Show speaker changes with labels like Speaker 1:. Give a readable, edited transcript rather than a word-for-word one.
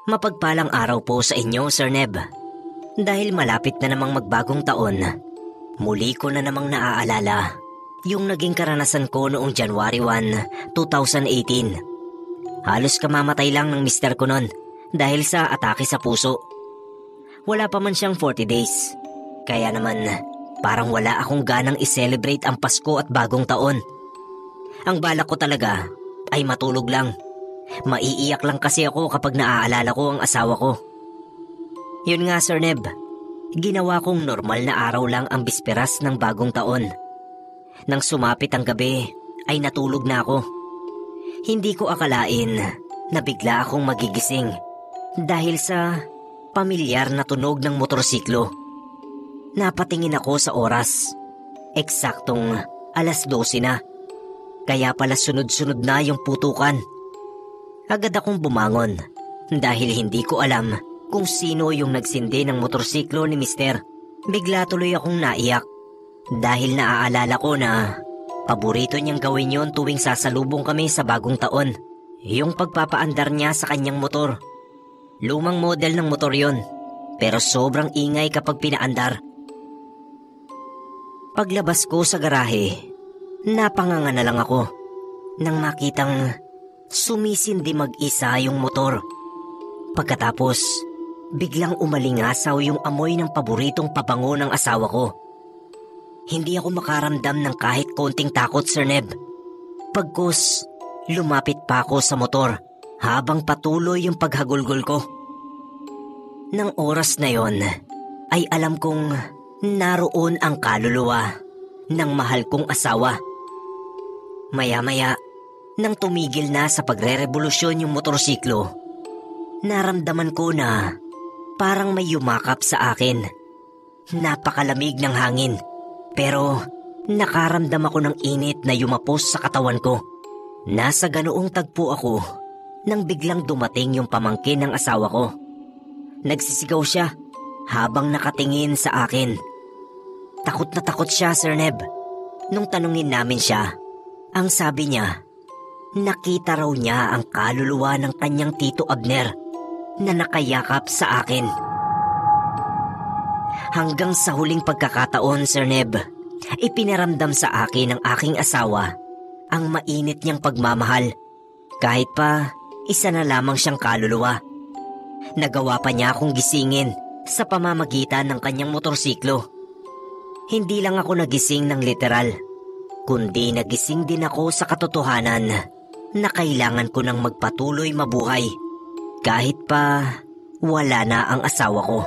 Speaker 1: Mapagpalang araw po sa inyo, Sir Neb. Dahil malapit na namang magbagong taon, muli ko na namang naaalala yung naging karanasan ko noong January 1, 2018. Halos kamamatay lang ng mister ko nun dahil sa atake sa puso. Wala pa man siyang 40 days. Kaya naman, parang wala akong ganang i-celebrate ang Pasko at bagong taon. Ang balak ko talaga ay matulog lang. Maiiyak lang kasi ako kapag naaalala ko ang asawa ko. Yun nga, Sir Neb, ginawa kong normal na araw lang ang bisperas ng bagong taon. Nang sumapit ang gabi ay natulog na ako. Hindi ko akalain na bigla akong magigising dahil sa pamilyar na tunog ng motorsiklo. Napatingin ako sa oras. Eksaktong 12:00 na. Kaya pala sunod-sunod na yung putukan. Agad akong bumangon dahil hindi ko alam kung sino yung nagsindi ng motorsiklo ni Mister. Bigla tuloy akong naiyak dahil naaalala ko na paborito niyang gawin yon tuwing sasalubong kami sa bagong taon. Yung pagpapaandar niya sa kanyang motor. Lumang model ng motor yon, pero sobrang ingay kapag pinaandar. Paglabas ko sa garahe, napanganga na lang ako nang makitang sumisindi mag-isa yung motor. Pagkatapos, biglang umalingasaw yung amoy ng paboritong pabango ng asawa ko. Hindi ako makaramdam ng kahit konting takot, Sir Neb. Pagkus, lumapit pa ako sa motor habang patuloy yung paghagulgol ko. Nang oras na yon, ay alam kong naroon ang kaluluwa ng mahal kong asawa. Maya-maya, nang tumigil na sa pagre-revolusyon yung motorsiklo, naramdaman ko na parang may yumakap sa akin. Napakalamig ng hangin, pero nakaramdam ako ng init na yumapos sa katawan ko. Nasa ganoong tagpo ako nang biglang dumating yung pamangkin ng asawa ko. Nagsisigaw siya habang nakatingin sa akin. Takot na takot siya, Sir Neb. Nung tanungin namin siya, ang sabi niya, nakita raw niya ang kaluluwa ng kanyang Tito Abner na nakayakap sa akin. Hanggang sa huling pagkakataon, Sir Neb, ipinaramdam sa akin ng aking asawa ang mainit niyang pagmamahal kahit pa isa na lamang siyang kaluluwa. Nagawa pa niya akong gisingin sa pamamagitan ng kanyang motorsiklo. Hindi lang ako nagising ng literal, kundi nagising din ako sa katotohanan na kailangan ko nang magpatuloy mabuhay kahit pa wala na ang asawa ko.